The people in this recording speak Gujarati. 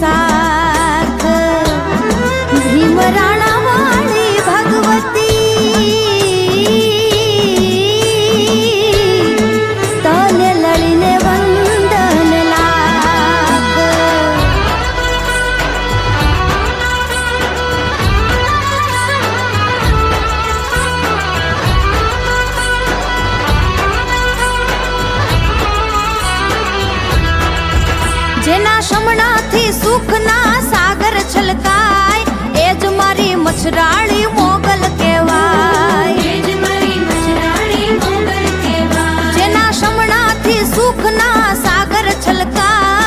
સાથ ભીમરાણા વાળી ભગવતી તને લડીને વંદન લાખ જેના શમણાથી સુખના સાગર છલકાય એ જ મારી મછરાળી મોગલ કે